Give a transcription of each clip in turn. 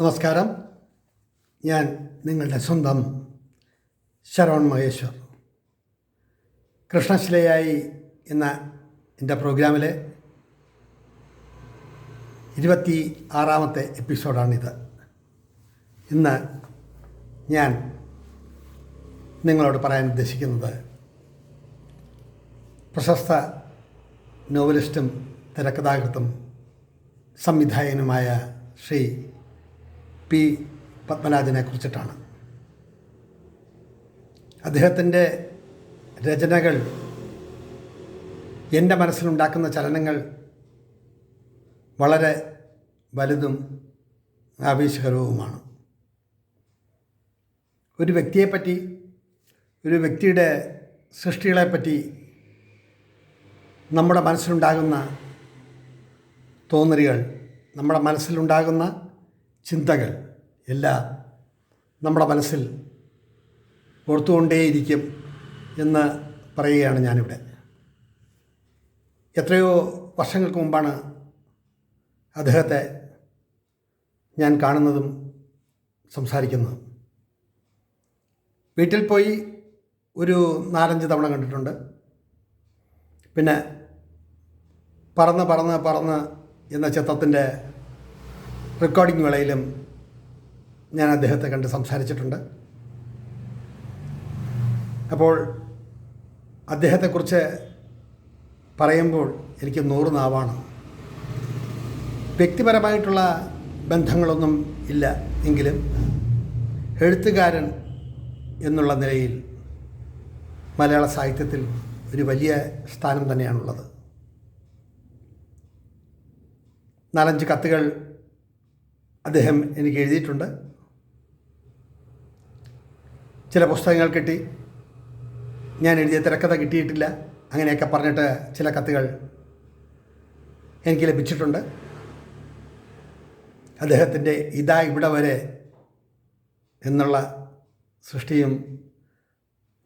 നമസ്കാരം. ഞാൻ നിങ്ങളുടെ സ്വന്തം ശരവൺ മഹേശ്വർ. കൃഷ്ണശിലയായി എന്ന എൻ്റെ പ്രോഗ്രാമിലെ 26ാമത്തെ എപ്പിസോഡാണിത്. ഇന്ന് ഞാൻ നിങ്ങളോട് പറയാൻ ഉദ്ദേശിക്കുന്നത് പ്രശസ്ത നോവലിസ്റ്റും തിരക്കഥാകൃത്തും സംവിധായകനുമായ ശ്രീ പി പത്മരാജനെ കുറിച്ചിട്ടാണ്. അദ്ദേഹത്തിൻ്റെ രചനകൾ എൻ്റെ മനസ്സിലുണ്ടാക്കുന്ന ചലനങ്ങൾ വളരെ വലുതും ആവേശകരവുമാണ്. ഒരു വ്യക്തിയെപ്പറ്റി, ഒരു വ്യക്തിയുടെ സൃഷ്ടികളെപ്പറ്റി നമ്മുടെ മനസ്സിലുണ്ടാകുന്ന തോന്നലുകൾ, നമ്മുടെ മനസ്സിലുണ്ടാകുന്ന ചിന്തകൾ എല്ലാം നമ്മുടെ മനസ്സിൽ ഓർത്തുകൊണ്ടേയിരിക്കും എന്ന് പറയുകയാണ് ഞാനിവിടെ. എത്രയോ വർഷങ്ങൾക്ക് മുമ്പാണ് അദ്ദേഹത്തെ ഞാൻ കാണുന്നതും സംസാരിക്കുന്നതും. വീട്ടിൽ പോയി ഒരു 4-5 തവണ കണ്ടിട്ടുണ്ട്. പിന്നെ പറന്ന് എന്ന ചിത്രത്തിൻ്റെ റെക്കോർഡിംഗ് വേളയിലും ഞാൻ അദ്ദേഹത്തെ കണ്ട് സംസാരിച്ചിട്ടുണ്ട്. അപ്പോൾ അദ്ദേഹത്തെക്കുറിച്ച് പറയുമ്പോൾ എനിക്ക് 100 നാവാണ്. വ്യക്തിപരമായിട്ടുള്ള ബന്ധങ്ങളൊന്നും ഇല്ല എങ്കിലും എഴുത്തുകാരൻ എന്നുള്ള നിലയിൽ മലയാള സാഹിത്യത്തിൽ ഒരു വലിയ സ്ഥാനം തന്നെയാണുള്ളത്. 4-5 കത്തുകൾ അദ്ദേഹം എനിക്ക് എഴുതിയിട്ടുണ്ട്. ചില പുസ്തകങ്ങൾ കിട്ടി, ഞാൻ എഴുതിയ തിരക്കഥ കിട്ടിയിട്ടില്ല, അങ്ങനെയൊക്കെ പറഞ്ഞിട്ട് ചില കത്തുകൾ എനിക്ക് ലഭിച്ചിട്ടുണ്ട്. അദ്ദേഹത്തിൻ്റെ ഇതാ ഇവിടെ വരെ എന്നുള്ള സൃഷ്ടിയും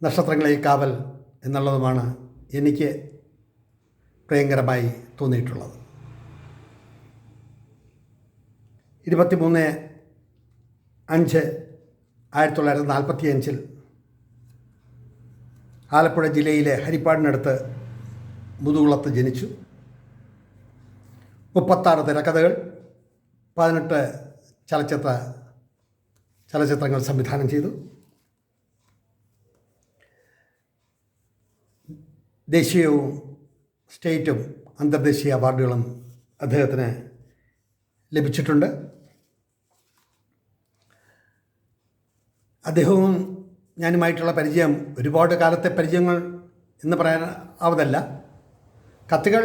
നക്ഷത്രങ്ങളെ കാവൽ എന്നുള്ളതുമാണ് എനിക്ക് പ്രിയങ്കരമായി തോന്നിയിട്ടുള്ളത്. 23/5/1945 ആലപ്പുഴ ജില്ലയിലെ ഹരിപ്പാടിനടുത്ത് മുതുകുളത്ത് ജനിച്ചു. 36 തിരക്കഥകൾ, 18 ചലച്ചിത്രങ്ങൾ സംവിധാനം ചെയ്തു. ദേശീയവും സ്റ്റേറ്റും അന്തർദേശീയ അവാർഡുകളും അദ്ദേഹത്തിന് ലഭിച്ചിട്ടുണ്ട്. അദ്ദേഹവും ഞാനുമായിട്ടുള്ള പരിചയം ഒരുപാട് കാലത്തെ പരിചയങ്ങൾ എന്ന് പറയാൻ ആവതല്ല. കത്തുകൾ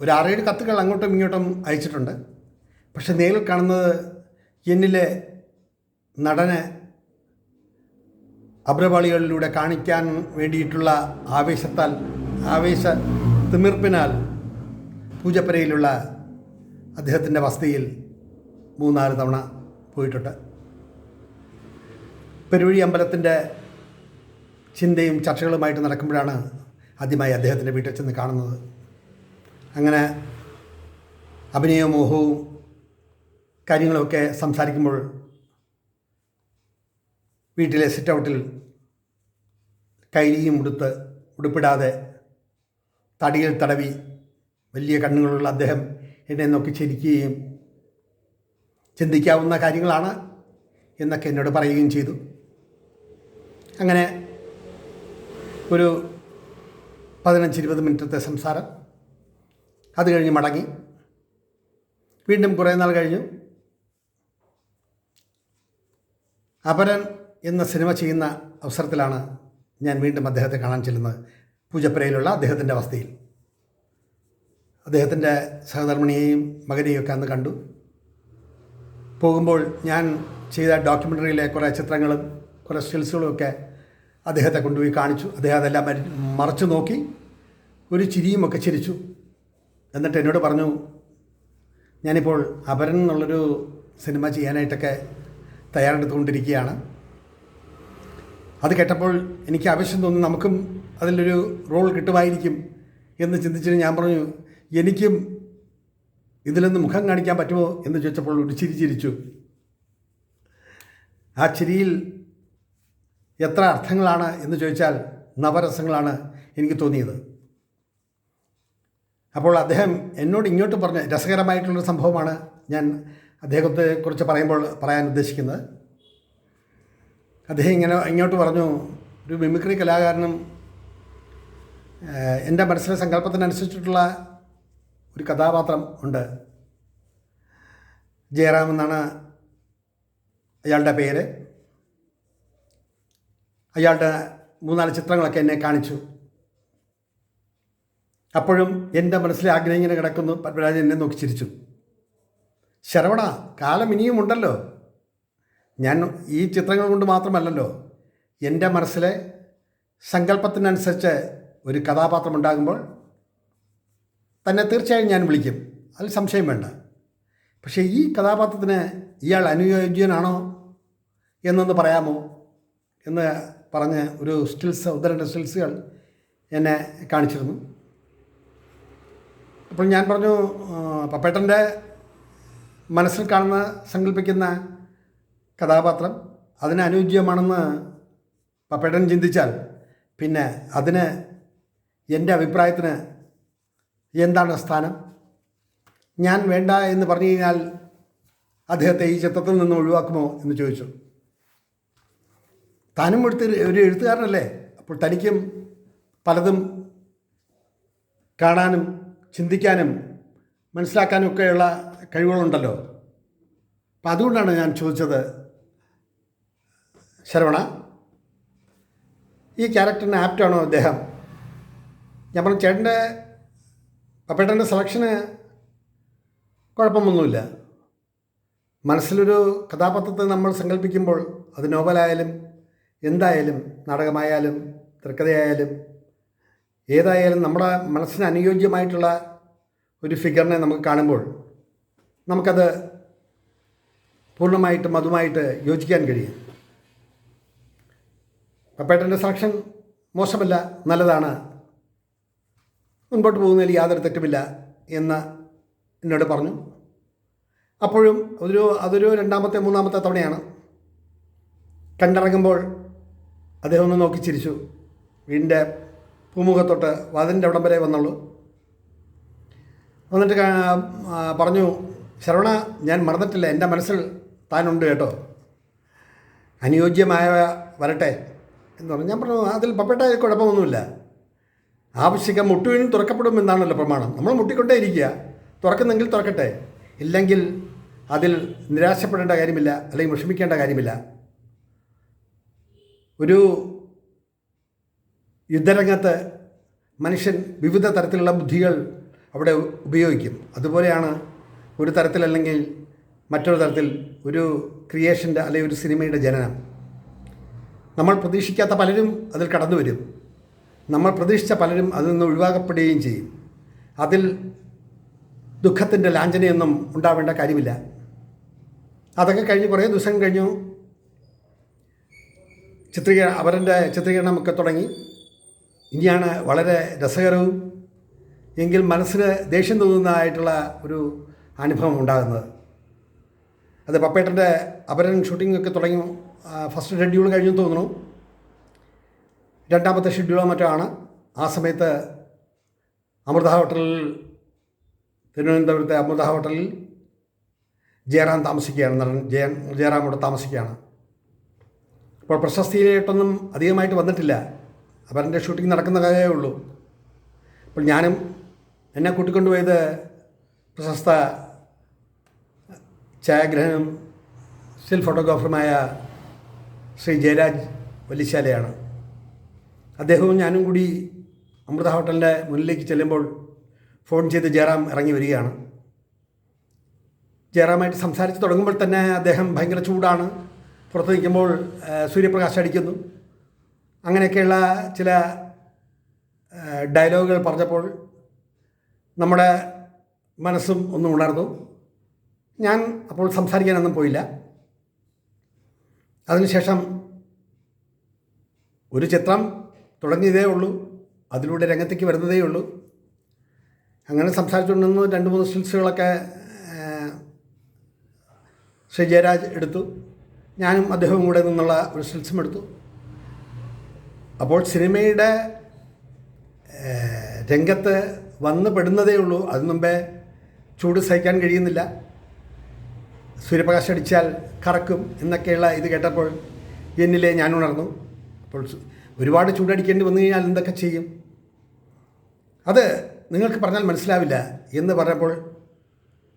ഒരു 6-7 കത്തുകൾ അങ്ങോട്ടും ഇങ്ങോട്ടും അയച്ചിട്ടുണ്ട്. പക്ഷെ നേരിൽ കാണുന്നത് എന്നിലെ നടനെ അഭ്രപാളികളിലൂടെ കാണിക്കാൻ വേണ്ടിയിട്ടുള്ള ആവേശ തിമിർപ്പിനാൽ പൂജപ്പുരയിലുള്ള അദ്ദേഹത്തിൻ്റെ വസതിയിൽ 3-4 തവണ പോയിട്ടുണ്ട്. പെരുവഴി അമ്പലത്തിൻ്റെ ചിന്തയും ചർച്ചകളുമായിട്ട് നടക്കുമ്പോഴാണ് ആദ്യമായി അദ്ദേഹത്തിൻ്റെ വീട്ടിൽ ചെന്ന് കാണുന്നത്. അങ്ങനെ അഭിനയവും മോഹവും കാര്യങ്ങളുമൊക്കെ സംസാരിക്കുമ്പോൾ വീട്ടിലെ സിറ്റ് ഔട്ടിൽ കൈലിയും ഉടുപ്പിടാതെ തടിയിൽ തടവി വലിയ കണ്ണുകളുള്ള അദ്ദേഹം എന്നെ നോക്കി ചിരിക്കുകയും ചിന്തിക്കാവുന്ന കാര്യങ്ങളാണ് എന്നൊക്കെ എന്നോട് പറയുകയും ചെയ്തു. അങ്ങനെ ഒരു 15-20 മിനിറ്റത്തെ സംസാരം. അത് കഴിഞ്ഞ് മടങ്ങി. വീണ്ടും കുറേ നാൾ കഴിഞ്ഞു അപരൻ എന്ന സിനിമ ചെയ്യുന്ന അവസരത്തിലാണ് ഞാൻ വീണ്ടും അദ്ദേഹത്തെ കാണാൻ ചെല്ലുന്നത്. പൂജപ്പുരയിലുള്ള അദ്ദേഹത്തിൻ്റെ വസതിയിൽ അദ്ദേഹത്തിൻ്റെ സഹധർമ്മിണിയെയും മകനെയും ഒക്കെ അന്ന് കണ്ടു. പോകുമ്പോൾ ഞാൻ ചെയ്ത ഡോക്യുമെൻ്ററിയിലെ കുറേ ചിത്രങ്ങളും കുറേ സ്റ്റിൽസുകളുമൊക്കെ അദ്ദേഹത്തെ കൊണ്ടുപോയി കാണിച്ചു. അദ്ദേഹം അതെല്ലാം മറച്ചു നോക്കി ഒരു ചിരിയുമൊക്കെ ചിരിച്ചു. എന്നിട്ട് എന്നോട് പറഞ്ഞു, ഞാനിപ്പോൾ അപരൻ എന്നുള്ളൊരു സിനിമ ചെയ്യാനായിട്ടൊക്കെ തയ്യാറെടുത്തുകൊണ്ടിരിക്കുകയാണ്. അത് കേട്ടപ്പോൾ എനിക്ക് ആവശ്യം തോന്നി, നമുക്കും അതിലൊരു റോൾ കിട്ടുമായിരിക്കും എന്ന് ചിന്തിച്ചിട്ട് ഞാൻ പറഞ്ഞു, എനിക്കും ഇതിലൊന്ന് മുഖം കാണിക്കാൻ പറ്റുമോ എന്ന് ചോദിച്ചപ്പോൾ ഒരു ചിരി ചിരിച്ചു. ആ ചിരിയിൽ എത്ര അർത്ഥങ്ങളാണ് എന്ന് ചോദിച്ചാൽ നവരസങ്ങളാണ് എനിക്ക് തോന്നിയത്. അപ്പോൾ അദ്ദേഹം എന്നോട് ഇങ്ങോട്ട് പറഞ്ഞ രസകരമായിട്ടുള്ളൊരു സംഭവമാണ് ഞാൻ അദ്ദേഹത്തെക്കുറിച്ച് പറയാൻ ഉദ്ദേശിക്കുന്നത്. അദ്ദേഹം ഇങ്ങോട്ട് പറഞ്ഞു, ഒരു മിമിക്രി കലാകാരനും എൻ്റെ മനസ്സിലെ സങ്കല്പത്തിനനുസരിച്ചിട്ടുള്ള ഒരു കഥാപാത്രം ഉണ്ട്. ജയറാം എന്നാണ് അയാളുടെ പേര്. അയാളുടെ 3-4 ചിത്രങ്ങളൊക്കെ എന്നെ കാണിച്ചു. അപ്പോഴും എൻ്റെ മനസ്സിലെ ആഗ്രഹം ഇങ്ങനെ കിടക്കുന്നു. പത്മരാജൻ എന്നെ നോക്കി ചിരിച്ചു. ശരവണ, കാലം ഇനിയും ഉണ്ടല്ലോ. ഞാൻ ഈ ചിത്രങ്ങൾ കൊണ്ട് മാത്രമല്ലല്ലോ, എൻ്റെ മനസ്സിലെ സങ്കല്പത്തിനനുസരിച്ച് ഒരു കഥാപാത്രം ഉണ്ടാകുമ്പോൾ തന്നെ തീർച്ചയായും ഞാൻ വിളിക്കും, അതിൽ സംശയം വേണ്ട. പക്ഷേ ഈ കഥാപാത്രത്തിന് ഇയാൾ അനുയോജ്യനാണോ എന്നൊന്ന് പറയാമോ എന്ന് പറഞ്ഞ് ഒരു ഒന്ന് രണ്ട് സ്റ്റിൽസുകൾ എന്നെ കാണിച്ചിരുന്നു. അപ്പോൾ ഞാൻ പറഞ്ഞു, പപ്പേട്ടൻ്റെ മനസ്സിൽ കാണുന്ന സങ്കല്പിക്കുന്ന കഥാപാത്രം അതിന് അനുയോജ്യമാണെന്ന് പപ്പേട്ടൻ ചിന്തിച്ചാൽ പിന്നെ അതിന് എൻ്റെ അഭിപ്രായത്തിന് എന്താണ് സ്ഥാനം? ഞാൻ വേണ്ട എന്ന് പറഞ്ഞു കഴിഞ്ഞാൽ അദ്ദേഹത്തെ ഈ ചിത്രത്തിൽ നിന്ന് ഒഴിവാക്കുമോ എന്ന് ചോദിച്ചു. താനും ഒരു എഴുത്തുകാരനല്ലേ, അപ്പോൾ തനിക്കും പലതും കാണാനും ചിന്തിക്കാനും മനസ്സിലാക്കാനും ഒക്കെയുള്ള കഴിവുകളുണ്ടല്ലോ. അപ്പം അതുകൊണ്ടാണ് ഞാൻ ചോദിച്ചത്, ശരവണ, ഈ ക്യാരക്ടറിന് ആപ്റ്റാണോ അദ്ദേഹം? ഞാൻ പറഞ്ഞു, പപ്പേട്ടൻ്റെ സെലക്ഷന് കുഴപ്പമൊന്നുമില്ല. മനസ്സിലൊരു കഥാപാത്രത്തെ നമ്മൾ സങ്കല്പിക്കുമ്പോൾ അത് നോവലായാലും എന്തായാലും നാടകമായാലും തിരക്കഥയായാലും ഏതായാലും നമ്മുടെ മനസ്സിന് അനുയോജ്യമായിട്ടുള്ള ഒരു ഫിഗറിനെ നമുക്ക് കാണുമ്പോൾ നമുക്കത് പൂർണ്ണമായിട്ടും അതുമായിട്ട് യോജിക്കാൻ കഴിയും. പപ്പേട്ടൻ്റെ സെലക്ഷൻ മോശമല്ല, നല്ലതാണ്, മുൻപോട്ട് പോകുന്നതിൽ യാതൊരു തെറ്റുമില്ല എന്ന് എന്നോട് പറഞ്ഞു. അപ്പോഴും അതൊരു 2-ാമത്തെ 3-ാമത്തെ തവണയാണ്. കണ്ടിറങ്ങുമ്പോൾ അദ്ദേഹം ഒന്ന് നോക്കി ചിരിച്ചു. വീടിൻ്റെ പൂമുഖത്തോട്ട് വാതിലിൻ്റെ അവിടം വരെ വന്നുള്ളൂ. വന്നിട്ട് പറഞ്ഞു, ശരവണ, ഞാൻ മറന്നിട്ടില്ല, എൻ്റെ മനസ്സിൽ താനുണ്ട് കേട്ടോ, അനുയോജ്യമായ വരട്ടെ എന്ന് പറഞ്ഞു. ഞാൻ പറഞ്ഞു, അതിൽ പപ്പേട്ട കുഴപ്പമൊന്നുമില്ല. ആവശ്യകം മുട്ടുവീഴും തുറക്കപ്പെടും എന്നാണല്ലോ പ്രമാണം. നമ്മൾ മുട്ടിക്കൊണ്ടേ ഇരിക്കുക, തുറക്കുന്നെങ്കിൽ തുറക്കട്ടെ, ഇല്ലെങ്കിൽ അതിൽ നിരാശപ്പെടേണ്ട കാര്യമില്ല, അല്ലെങ്കിൽ വിഷമിക്കേണ്ട കാര്യമില്ല. ഒരു യുദ്ധരംഗത്ത് മനുഷ്യൻ വിവിധ തരത്തിലുള്ള ബുദ്ധികൾ അവിടെ ഉപയോഗിക്കും. അതുപോലെയാണ് ഒരു തരത്തിലല്ലെങ്കിൽ മറ്റൊരു തരത്തിൽ ഒരു ക്രിയേഷൻ്റെ അല്ലെങ്കിൽ ഒരു സിനിമയുടെ ജനനം. നമ്മൾ പ്രതീക്ഷിക്കാത്ത പലരും അതിൽ കടന്നു വരും. നമ്മൾ പ്രതീക്ഷിച്ച പലരും അതിൽ നിന്ന് ഒഴിവാക്കപ്പെടുകയും ചെയ്യും. അതിൽ ദുഃഖത്തിൻ്റെ ലാഞ്ചനയൊന്നും ഉണ്ടാവേണ്ട കാര്യമില്ല. അതൊക്കെ കഴിഞ്ഞ് കുറേ ദിവസം കഴിഞ്ഞു. അവരുടെ ചിത്രീകരണമൊക്കെ തുടങ്ങി. ഇനിയാണ് വളരെ രസകരവും എങ്കിൽ മനസ്സിന് ദേഷ്യം തോന്നുന്നതായിട്ടുള്ള ഒരു അനുഭവം ഉണ്ടാകുന്നത്. അത് പപ്പേട്ടൻ്റെ അപരൻ ഷൂട്ടിങ്ങൊക്കെ തുടങ്ങി. ഫസ്റ്റ് ഷെഡ്യൂൾ കഴിഞ്ഞു തോന്നുന്നു, 2-ാമത്തെ ഷെഡ്യൂളോ മറ്റോ ആണ്. ആ സമയത്ത് തിരുവനന്തപുരത്തെ അമൃത ഹോട്ടലിൽ ജയറാം താമസിക്കുകയാണ്. നടൻ ജയറാം ഇവിടെ താമസിക്കുകയാണ്. അപ്പോൾ പ്രശസ്തിയിലായിട്ടൊന്നും അധികമായിട്ട് വന്നിട്ടില്ല. അവരുടെ ഷൂട്ടിംഗ് നടക്കുന്ന കാര്യമേ ഉള്ളൂ. അപ്പോൾ ഞാനും എന്നെ കൂട്ടിക്കൊണ്ടുപോയത് പ്രശസ്ത ഛായാഗ്രഹനും സ്റ്റിൽ ഫോട്ടോഗ്രാഫറുമായ ശ്രീ ജയരാജ് വല്ലിശാലയാണ്. അദ്ദേഹവും ഞാനും കൂടി അമൃത ഹോട്ടലിൻ്റെ മുന്നിലേക്ക് ചെല്ലുമ്പോൾ ഫോൺ ചെയ്ത് ജയറാം ഇറങ്ങി വരികയാണ്. ജയറാമായിട്ട് സംസാരിച്ച് തുടങ്ങുമ്പോൾ തന്നെ അദ്ദേഹം ഭയങ്കര ചൂടാണ്. പുറത്ത് നിൽക്കുമ്പോൾ സൂര്യപ്രകാശം അടിക്കുന്നു. അങ്ങനെയൊക്കെയുള്ള ചില ഡയലോഗുകൾ പറഞ്ഞപ്പോൾ നമ്മുടെ മനസ്സും ഒന്ന് ഉണർന്നു. ഞാൻ അപ്പോൾ സംസാരിക്കാനൊന്നും പോയില്ല. അതിനുശേഷം ഒരു ചിത്രം തുടങ്ങിയതേ ഉള്ളൂ, അതിലൂടെ രംഗത്തേക്ക് വരുന്നതേ ഉള്ളൂ. അങ്ങനെ സംസാരിച്ചുകൊണ്ടിരുന്നു. 2-3 സ്റ്റിൽസുകളൊക്കെ ശ്രീ ജയരാജ് എടുത്തു. ഞാനും അദ്ദേഹവും കൂടെ നിന്നുള്ള ഒരു സ്റ്റിൽസും എടുത്തു. അപ്പോൾ സിനിമയുടെ രംഗത്ത് വന്ന് പെടുന്നതേ ഉള്ളൂ. അതിനു മുമ്പേ ചൂട് സഹിക്കാൻ കഴിയുന്നില്ല, സൂര്യപ്രകാശം അടിച്ചാൽ കറക്കും എന്നൊക്കെയുള്ള ഇത് കേട്ടപ്പോൾ എന്നിലെ ഞാൻ ഉണർന്നു. അപ്പോൾ ഒരുപാട് ചൂടടിക്കേണ്ടി വന്നു കഴിഞ്ഞാൽ എന്തൊക്കെ ചെയ്യും, അത് നിങ്ങൾക്ക് പറഞ്ഞാൽ മനസ്സിലാവില്ല എന്ന് പറഞ്ഞപ്പോൾ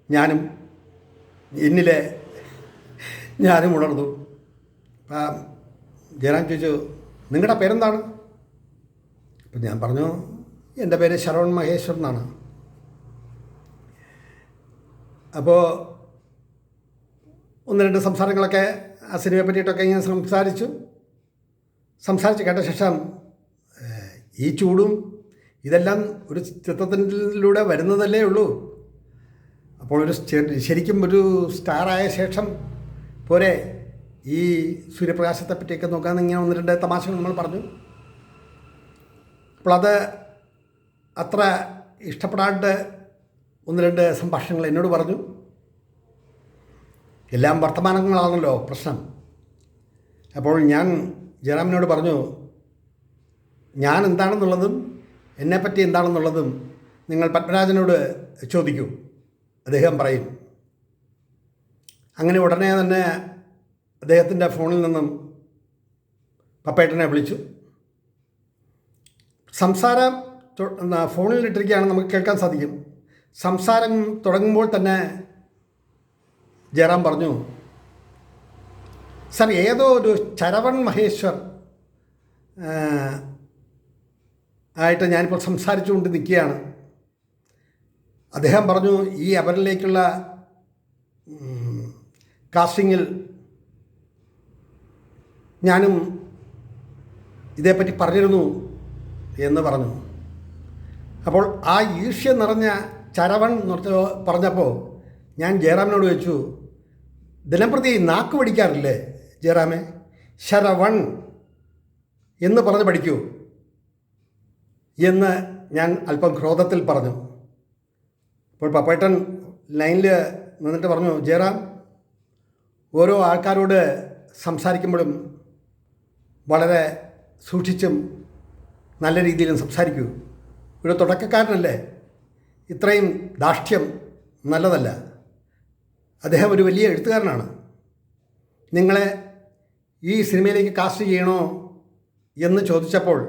ഞാനും ഉണർന്നു. ജയറാം ചോദിച്ചു, നിങ്ങളുടെ പേരെന്താണ്? അപ്പം ഞാൻ പറഞ്ഞു, എൻ്റെ പേര് ശരവൺ മഹേശ്വർ എന്നാണ്. അപ്പോൾ ഒന്ന് രണ്ട് സംസാരങ്ങളൊക്കെ ആ സിനിമയെ പറ്റിയിട്ടൊക്കെ ഇങ്ങനെ സംസാരിച്ച് കേട്ട ശേഷം ഈ ചൂടും ഇതെല്ലാം ഒരു ചിത്രത്തിലൂടെ വരുന്നതല്ലേ ഉള്ളൂ. അപ്പോൾ ശരിക്കും ഒരു സ്റ്റാറായ ശേഷം പോരെ ഈ സൂര്യപ്രകാശത്തെ പറ്റിയൊക്കെ നോക്കാമെന്ന് ഇങ്ങനെ ഒന്ന് രണ്ട് തമാശകൾ നമ്മൾ പറഞ്ഞു. അപ്പോൾ അത് അത്ര ഇഷ്ടപ്പെടാണ്ട് ഒന്ന് രണ്ട് സംഭാഷണങ്ങൾ എന്നോട് പറഞ്ഞു. എല്ലാം വർത്തമാനങ്ങളാണല്ലോ പ്രശ്നം. അപ്പോൾ ഞാൻ ജയറാമിനോട് പറഞ്ഞു, ഞാൻ എന്താണെന്നുള്ളതും എന്നെപ്പറ്റി എന്താണെന്നുള്ളതും നിങ്ങൾ പത്മരാജനോട് ചോദിക്കൂ, അദ്ദേഹം പറയും. അങ്ങനെ ഉടനെ തന്നെ അദ്ദേഹത്തിൻ്റെ ഫോണിൽ നിന്നും പപ്പേട്ടനെ വിളിച്ചു. സംസാരം ഫോണിലിട്ടിരിക്കുകയാണ്, നമുക്ക് കേൾക്കാൻ സാധിക്കും. സംസാരം തുടങ്ങുമ്പോൾ തന്നെ ജയറാം പറഞ്ഞു, സാർ ഏതോ ഒരു ശരവൺ മഹേശ്വർ ആയിട്ട് ഞാനിപ്പോൾ സംസാരിച്ചുകൊണ്ട് നിൽക്കുകയാണ്. അദ്ദേഹം പറഞ്ഞു, ഈ അവരിലേക്കുള്ള കാസ്റ്റിങ്ങിൽ ഞാനും ഇതേപ്പറ്റി പറഞ്ഞിരുന്നു എന്ന് പറഞ്ഞു. അപ്പോൾ ആ ഈർഷ്യ നിറഞ്ഞ ശരവൺ പറഞ്ഞപ്പോൾ ഞാൻ ജയറാമിനോട് ചോദിച്ചു, ദിനംപ്രതി നാക്ക് പഠിക്കാറില്ലേ ജയറാമേ? ശരവൺ എന്ന് പറഞ്ഞ് പഠിക്കൂ എന്ന് ഞാൻ അല്പം ക്രോധത്തിൽ പറഞ്ഞു. അപ്പോൾ പപ്പേട്ടൻ ലൈനിൽ നിന്നിട്ട് പറഞ്ഞു, ജയറാം, ഓരോ ആൾക്കാരോട് സംസാരിക്കുമ്പോഴും വളരെ സൂക്ഷിച്ചും നല്ല രീതിയിലും സംസാരിക്കൂ. ഒരു തുടക്കക്കാരനല്ലേ, ഇത്രയും ധാർഷ്ട്യം നല്ലതല്ല. അദ്ദേഹം ഒരു വലിയ എഴുത്തുകാരനാണ്. നിങ്ങളെ ഈ സിനിമയിലേക്ക് കാസ്റ്റ് ചെയ്യണോ എന്ന് ചോദിച്ചപ്പോൾ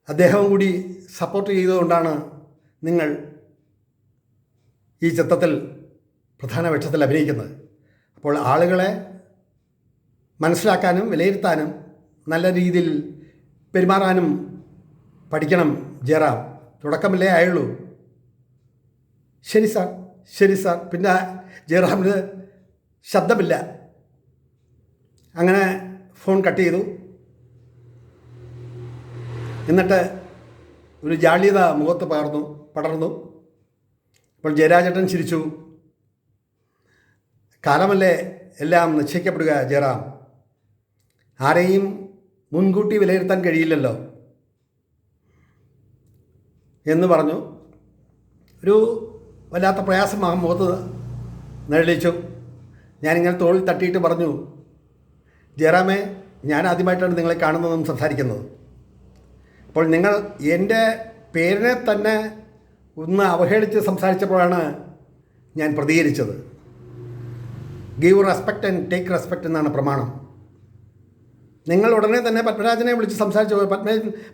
അദ്ദേഹവും കൂടി സപ്പോർട്ട് ചെയ്തുകൊണ്ടാണ് നിങ്ങൾ ഈ ചിത്രത്തിൽ പ്രധാന വേഷത്തിൽ അഭിനയിക്കുന്നത്. അപ്പോൾ ആളുകളെ മനസ്സിലാക്കാനും വിലയിരുത്താനും നല്ല രീതിയിൽ പെരുമാറാനും പഠിക്കണം ജയറാം, തുടക്കമല്ലേ ആയുള്ളൂ. ശരി സാർ, ശരി സാർ. പിന്നെ ജയറാമിന് ശബ്ദമില്ല. അങ്ങനെ ഫോൺ കട്ട് ചെയ്തു. എന്നിട്ട് ഒരു ജാള്യത മുഖത്ത് പടർന്നു. അപ്പോൾ ജയരാജേട്ടൻ ചിരിച്ചു. കാലമല്ലേ എല്ലാം നിശ്ചയിക്കപ്പെടുക ജയറാം, ആരെയും മുൻകൂട്ടി വിലയിരുത്താൻ കഴിയില്ലല്ലോ എന്ന് പറഞ്ഞു. ഒരു വല്ലാത്ത പ്രയാസം ആ മുഖത്ത് നിഴലിച്ചു. ഞാനിങ്ങനെ തോളിൽ തട്ടിയിട്ട് പറഞ്ഞു, ജയറാമേ, ഞാൻ ആദ്യമായിട്ടാണ് നിങ്ങളെ കാണുന്നതും സംസാരിക്കുന്നത്. അപ്പോൾ നിങ്ങൾ എൻ്റെ പേരിനെ തന്നെ ഒന്ന് അവഹേളിച്ച് സംസാരിച്ചപ്പോഴാണ് ഞാൻ പ്രതികരിച്ചത്. Give respect and take respect എന്നാണ് പ്രമാണം. നിങ്ങൾ ഉടനെ തന്നെ പത്മരാജനെ വിളിച്ച് സംസാരിച്ചു.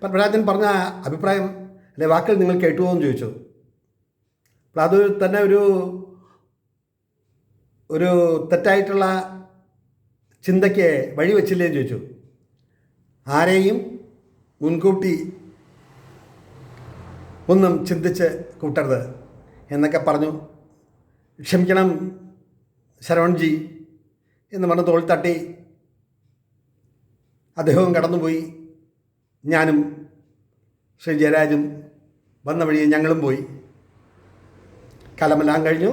പത്മരാജൻ പറഞ്ഞ അഭിപ്രായം അല്ലെ വാക്കുകൾ നിങ്ങൾ കേട്ടുവോ എന്ന് ചോദിച്ചു. അപ്പോൾ അത് തന്നെ ഒരു തെറ്റായിട്ടുള്ള ചിന്തയ്ക്ക് വഴിവെച്ചില്ലേ എന്ന് ചോദിച്ചു. ആരെയും മുൻകൂട്ടി ഒന്നും ചിന്തിച്ച് കൂട്ടരുത് എന്നൊക്കെ പറഞ്ഞു. ക്ഷമിക്കണം ശരവൺജി എന്ന് പറഞ്ഞ് തോൾ തട്ടി അദ്ദേഹവും കടന്നുപോയി. ഞാനും ശ്രീ ജയരാജും വന്ന വഴിയെ ഞങ്ങളും പോയി. കാലമെല്ലാം കഴിഞ്ഞു.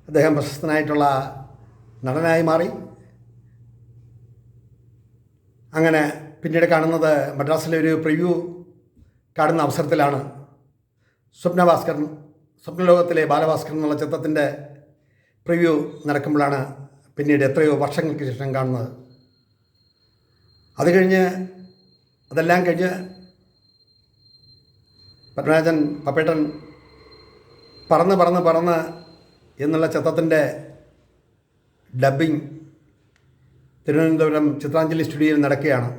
അദ്ദേഹം പ്രശസ്തനായിട്ടുള്ള നടനായി മാറി. അങ്ങനെ പിന്നീട് കാണുന്നത് മദ്രാസിലെ ഒരു പ്രിവ്യൂ കാണുന്ന അവസരത്തിലാണ്. സ്വപ്നലോകത്തിലെ ബാലഭാസ്കരൻ എന്നുള്ള ചിത്രത്തിൻ്റെ പ്രിവ്യൂ നടക്കുമ്പോഴാണ് പിന്നീട് എത്രയോ വർഷങ്ങൾക്ക് ശേഷം കാണുന്നത്. അതെല്ലാം കഴിഞ്ഞ് പത്മരാജൻ പപ്പേട്ടൻ പറന്ന് എന്നുള്ള ചിത്രത്തിൻ്റെ ഡബ്ബിംഗ് തിരുവനന്തപുരം ചിത്രാഞ്ജലി സ്റ്റുഡിയോയിൽ നടക്കുകയാണ്.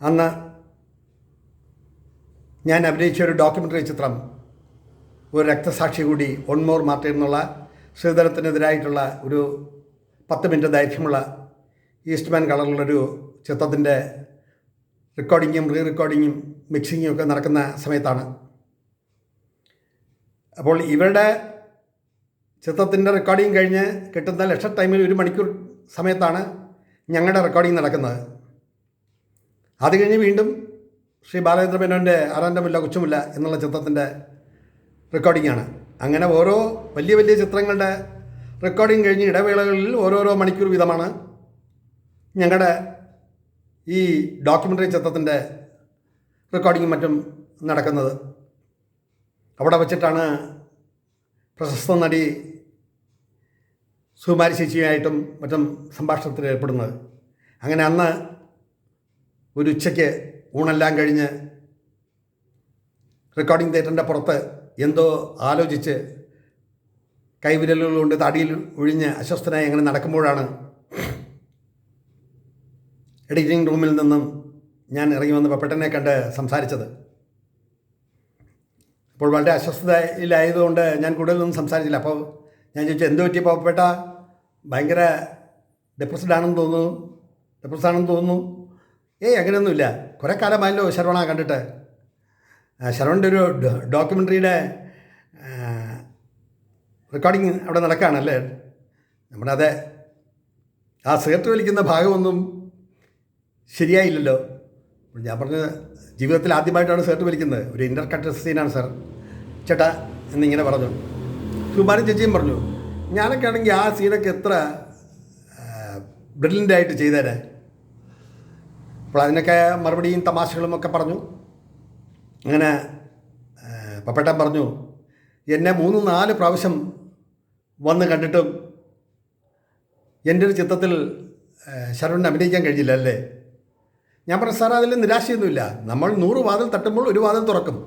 അന്ന് ഞാൻ അഭിനയിച്ച ഒരു ഡോക്യുമെൻ്ററി ചിത്രം, ഒരു രക്തസാക്ഷി കൂടി, ഓൺ മോർ മാർട്ടിൻ എന്നുള്ള ശ്രീധരത്തിനെതിരായിട്ടുള്ള ഒരു 10 മിനിറ്റ് ദൈർഘ്യമുള്ള ഈസ്റ്റ്മാൻ കളറിലുള്ളൊരു ചിത്രത്തിൻ്റെ റെക്കോർഡിങ്ങും റീ മിക്സിങ്ങും ഒക്കെ നടക്കുന്ന സമയത്താണ്. അപ്പോൾ ഇവരുടെ ചിത്രത്തിൻ്റെ റെക്കോർഡിങ് കഴിഞ്ഞ് കിട്ടുന്ന ലക്ഷ ടൈമിൽ 1 മണിക്കൂർ സമയത്താണ് ഞങ്ങളുടെ റെക്കോർഡിങ് നടക്കുന്നത്. അത് കഴിഞ്ഞ് വീണ്ടും ശ്രീ ബാലചന്ദ്ര മേനോൻ്റെ ആറാൻ്റെ മുല്ല കൊച്ചുമുല്ല എന്നുള്ള ചിത്രത്തിൻ്റെ റെക്കോർഡിങ്ങാണ്. അങ്ങനെ ഓരോ വലിയ ചിത്രങ്ങളുടെ റെക്കോർഡിങ് കഴിഞ്ഞ് ഇടവേളകളിൽ ഓരോരോ മണിക്കൂർ വീതമാണ് ഞങ്ങളുടെ ഈ ഡോക്യുമെൻ്ററി ചിത്രത്തിൻ്റെ റെക്കോർഡിങ്ങും മറ്റും നടക്കുന്നത്. അവിടെ വച്ചിട്ടാണ് പ്രശസ്ത നടി സുകുമാരി ചേച്ചിയുമായിട്ടും മറ്റും സംഭാഷണത്തിൽ ഏർപ്പെടുന്നത്. അങ്ങനെ അന്ന് ഒരു ഉച്ചയ്ക്ക് ഊണെല്ലാം കഴിഞ്ഞ് റെക്കോർഡിംഗ് തിയേറ്ററിൻ്റെ പുറത്ത് എന്തോ ആലോചിച്ച് കൈവിരലുകൾ കൊണ്ട് തടിയിൽ ഒഴിഞ്ഞ് അസ്വസ്ഥനായി അങ്ങനെ നടക്കുമ്പോഴാണ് എഡിറ്റിംഗ് റൂമിൽ നിന്നും ഞാൻ ഇറങ്ങി വന്ന് പപ്പേട്ടനെ കണ്ട് സംസാരിച്ചത്. അപ്പോൾ വളരെ അസ്വസ്ഥതയിലായതുകൊണ്ട് ഞാൻ കൂടുതലൊന്നും സംസാരിച്ചില്ല. അപ്പോൾ ഞാൻ ചോദിച്ചു, എന്ത് പറ്റി പപ്പേട്ട, ഭയങ്കര ഡിപ്രസ്ഡാണെന്ന് തോന്നുന്നു. അങ്ങനെയൊന്നുമില്ല, കുറേ കാലമായല്ലോ ശരവണ കണ്ടിട്ട്. ശരവണൻ്റെ ഒരു ഡോക്യുമെൻ്ററിയുടെ റെക്കോർഡിങ് അവിടെ നടക്കുകയാണല്ലേ. നമ്മുടെ ആ സിഗരറ്റ് വലിക്കുന്ന ഭാഗമൊന്നും ശരിയായില്ലല്ലോ. ഞാൻ പറഞ്ഞത്, ജീവിതത്തിൽ ആദ്യമായിട്ടാണ് സിഗരറ്റ് വലിക്കുന്നത്, ഒരു ഇൻ്റർ കട്ട് സീനാണ് സാർ ചേട്ടാ എന്നിങ്ങനെ പറഞ്ഞു. സുകുമാരൻ ചേച്ചിയും പറഞ്ഞു, ഞാനൊക്കെ ആണെങ്കിൽ ആ സീനൊക്കെ എത്ര ബ്രില്യൻ്റായിട്ട് ചെയ്തേരെ. അപ്പോൾ അതിനൊക്കെ മറുപടിയും തമാശകളും ഒക്കെ പറഞ്ഞു. അങ്ങനെ പപ്പേട്ടൻ പറഞ്ഞു, എന്നെ 3-4 പ്രാവശ്യം വന്ന് കണ്ടിട്ടും എൻ്റെ ഒരു ചിത്രത്തിൽ ശരവണന് അഭിനയിക്കാൻ കഴിഞ്ഞില്ല അല്ലേ. ഞാൻ പറഞ്ഞു, സാർ അതിൽ നിരാശയൊന്നുമില്ല, നമ്മൾ 100 വാതിൽ തട്ടുമ്പോൾ ഒരു വാതിൽ തുറക്കും,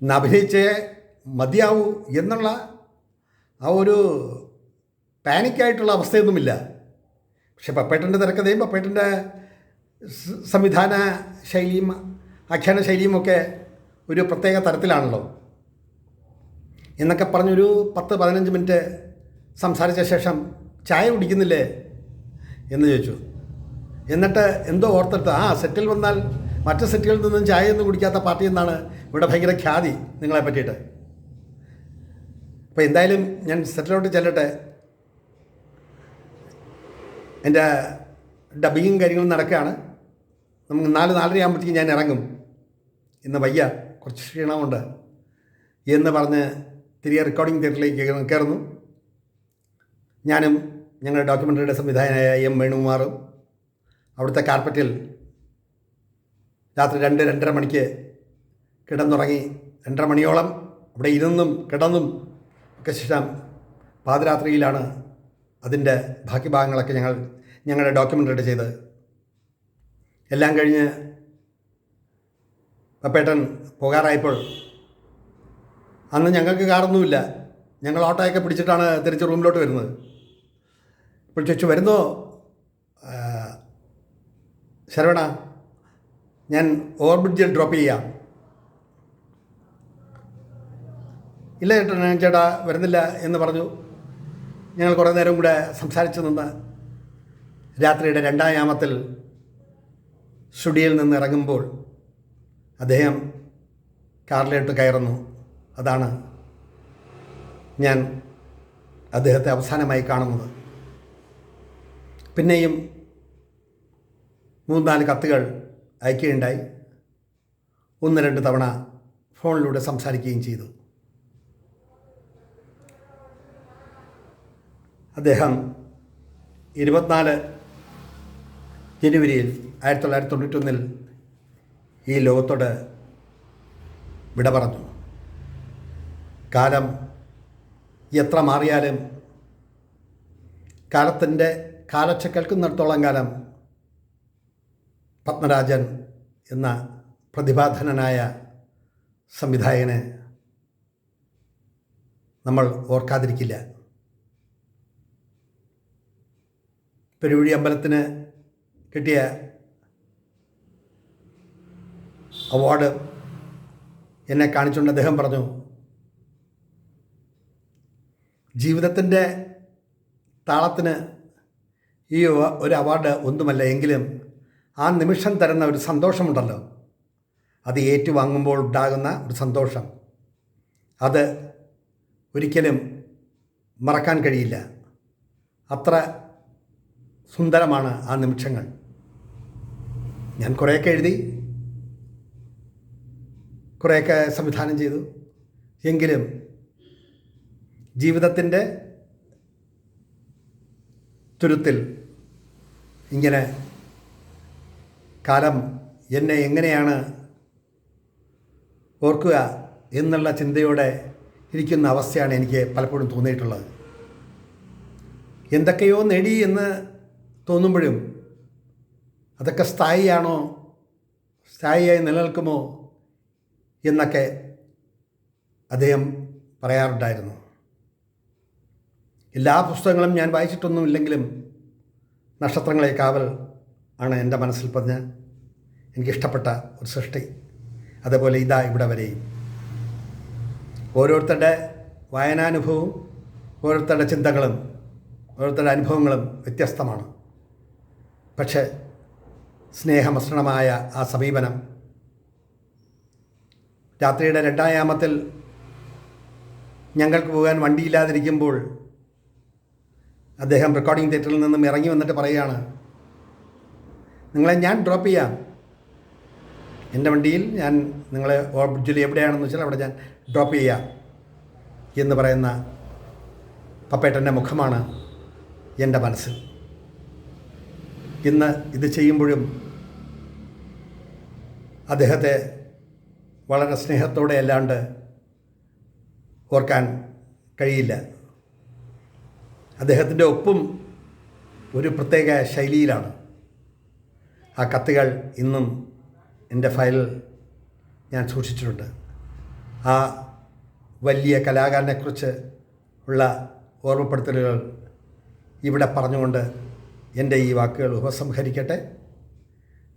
അഭിനയിച്ചേ മതിയാവൂ എന്നുള്ള ആ ഒരു പാനിക്കായിട്ടുള്ള അവസ്ഥയൊന്നുമില്ല. പക്ഷെ പപ്പേട്ടൻ്റെ തിരക്കഥയും പപ്പേട്ടൻ്റെ സംവിധാന ശൈലിയും ആഖ്യാന ശൈലിയും ഒക്കെ ഒരു പ്രത്യേക തരത്തിലാണല്ലോ എന്നൊക്കെ പറഞ്ഞൊരു 10-15 മിനിറ്റ് സംസാരിച്ച ശേഷം ചായ കുടിക്കുന്നില്ലേ എന്ന് ചോദിച്ചു. എന്നിട്ട് എന്തോ ഓർത്തെടുത്ത്, സെറ്റിൽ വന്നാൽ മറ്റ് സെറ്റുകളിൽ നിന്നും ചായയൊന്നും കുടിക്കാത്ത പാർട്ടി എന്നാണ് ഇവിടെ ഭയങ്കര ഖ്യാതി നിങ്ങളെ പറ്റിയിട്ട്. അപ്പോൾ എന്തായാലും ഞാൻ സെറ്റിലോട്ട് ചെല്ലട്ടെ, എൻ്റെ ഡബിങ്ങും കാര്യങ്ങളും നടക്കുകയാണ്, നമുക്ക് 4-4:30 ആകുമ്പോഴത്തേക്കും ഞാൻ ഇറങ്ങും, ഇന്ന് വയ്യ, കുറച്ച് ക്ഷീണമുണ്ട് എന്ന് പറഞ്ഞ് തിരികെ റെക്കോർഡിംഗ് തിയേറ്ററിലേക്ക് കയറുന്നു. ഞാനും ഞങ്ങളുടെ ഡോക്യുമെൻ്ററിയുടെ സംവിധായകനായ എം വേണുകുമാറും അവിടുത്തെ കാർപ്പറ്റിൽ രാത്രി 2-2:30 മണിക്ക് കിടന്നുറങ്ങി. 2:30 മണിയോളം അവിടെ ഇരുന്നും കിടന്നും ഒക്കെ ശേഷം പാതിരാത്രിയിലാണ് അതിൻ്റെ ബാക്കി ഭാഗങ്ങളൊക്കെ ഞങ്ങളുടെ ഡോക്യുമെൻ്ററി ചെയ്തത്. എല്ലാം കഴിഞ്ഞ് പപ്പേട്ടൻ പോകാറായപ്പോൾ, അന്ന് ഞങ്ങൾക്ക് കാറൊന്നുമില്ല, ഞങ്ങൾ ഓട്ടോയൊക്കെ പിടിച്ചിട്ടാണ് തിരിച്ച് റൂമിലോട്ട് വരുന്നത്. ഇപ്പോൾ ചോദിച്ചു, വരുന്നോ ശരവണ, ഞാൻ ഓവർബ്രിഡ്ജിൽ ഡ്രോപ്പ് ചെയ്യാം. ഇല്ല ചേട്ടാ വരുന്നില്ല എന്ന് പറഞ്ഞു. ഞങ്ങൾ കുറേ നേരം കൂടെ സംസാരിച്ച് നിന്ന് രാത്രിയുടെ 2-ാം യാമത്തിൽ സ്റ്റുഡിയോയിൽ നിന്ന് ഇറങ്ങുമ്പോൾ അദ്ദേഹം കാറിലോട്ട് കയറുന്നു. അതാണ് ഞാൻ അദ്ദേഹത്തെ അവസാനമായി കാണുന്നത്. പിന്നെയും 3-4 കത്തുകൾ അയക്കുകയുണ്ടായി. 1-2 തവണ ഫോണിലൂടെ സംസാരിക്കുകയും ചെയ്തു. അദ്ദേഹം 24 ജനുവരിയിൽ 1991 ഈ ലോകത്തോട് വിട പറഞ്ഞു. കാലം എത്ര മാറിയാലും കാലത്തിൻ്റെ കാലൊച്ച കേൾക്കുന്നിടത്തോളം കാലം പത്മരാജൻ എന്ന പ്രതിഭാധനനായ സംവിധായകനെ നമ്മൾ ഓർക്കാതിരിക്കില്ല. പെരുവഴി അമ്പലത്തിന് കിട്ടിയ അവാർഡ് എന്നെ കാണിച്ചുകൊണ്ട് അദ്ദേഹം പറഞ്ഞു, ജീവിതത്തിൻ്റെ താളത്തിന് ഈ ഒരു അവാർഡ് ഒന്നുമല്ല, എങ്കിലും ആ നിമിഷം തരുന്ന ഒരു സന്തോഷമുണ്ടല്ലോ, അത് ഏറ്റുവാങ്ങുമ്പോൾ ഉണ്ടാകുന്ന ഒരു സന്തോഷം, അത് ഒരിക്കലും മറക്കാൻ കഴിയില്ല. അത്ര സുന്ദരമാണ് ആ നിമിഷങ്ങൾ. ഞാൻ കുറേയൊക്കെ എഴുതി, കുറേയൊക്കെ സംവിധാനം ചെയ്തു. എങ്കിലും ജീവിതത്തിൻ്റെ തുരുത്തിൽ ഇങ്ങനെ കാലം എന്നെ എങ്ങനെയാണ് ഓർക്കുക എന്നുള്ള ചിന്തയോടെ ഇരിക്കുന്ന അവസ്ഥയാണ് എനിക്ക് പലപ്പോഴും തോന്നിയിട്ടുള്ളത്. എന്തൊക്കെയോ നേടി എന്ന് തോന്നുമ്പോഴും അതൊക്കെ സ്ഥായിയാണോ, സ്ഥായിയായി നിലനിൽക്കുമോ എന്നൊക്കെ അദ്ദേഹം പറയാറുണ്ടായിരുന്നു. എല്ലാ പുസ്തകങ്ങളും ഞാൻ വായിച്ചിട്ടൊന്നുമില്ലെങ്കിലും നക്ഷത്രങ്ങളെ കാവൽ ആണ് എൻ്റെ മനസ്സിൽ പതിഞ്ഞ എനിക്കിഷ്ടപ്പെട്ട ഒരു സൃഷ്ടി. അതേപോലെ ഇതാ ഇവിടെ വരെയും. ഓരോരുത്തരുടെ വായനാനുഭവവും ഓരോരുത്തരുടെ ചിന്തകളും ഓരോരുത്തരുടെ അനുഭവങ്ങളും വ്യത്യസ്തമാണ്. പക്ഷേ സ്നേഹമിശ്രണമായ ആ സമീപനം, രാത്രിയുടെ 2-ാം യാമത്തിൽ ഞങ്ങൾക്ക് പോകാൻ വണ്ടിയില്ലാതിരിക്കുമ്പോൾ അദ്ദേഹം റെക്കോർഡിംഗ് തിയേറ്ററിൽ നിന്നും ഇറങ്ങി വന്നിട്ട് പറയുകയാണ്, നിങ്ങളെ ഞാൻ ഡ്രോപ്പ് ചെയ്യാം, എൻ്റെ വണ്ടിയിൽ ഞാൻ നിങ്ങളെ ബ്രിഡ്ജിൽ എവിടെയാണെന്ന് വെച്ചാൽ അവിടെ ഞാൻ ഡ്രോപ്പ് ചെയ്യാം എന്ന് പറയുന്ന പപ്പേട്ടൻ്റെ മുഖമാണ് എൻ്റെ മനസ്സിൽ. ഇന്ന് ഇത് ചെയ്യുമ്പോഴും അദ്ദേഹത്തെ വളരെ സ്നേഹത്തോടെ അല്ലാണ്ട് ഓർക്കാൻ കഴിയില്ല. അദ്ദേഹത്തിൻ്റെ ഒപ്പും ഒരു പ്രത്യേക ശൈലിയിലാണ്. ആ കത്തുകൾ ഇന്നും എൻ്റെ ഫയലിൽ ഞാൻ സൂക്ഷിച്ചിട്ടുണ്ട്. ആ വലിയ കലാകാരനെക്കുറിച്ച് ഉള്ള ഓർമ്മപ്പെടുത്തലുകൾ ഇവിടെ പറഞ്ഞുകൊണ്ട് എൻ്റെ ഈ വാക്കുകൾ ഉപസംഹരിക്കട്ടെ.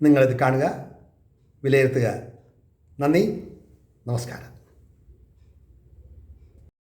നിങ്ങളിത് കാണുക, വിലയിരുത്തുക. നന്ദി, നമസ്കാരം.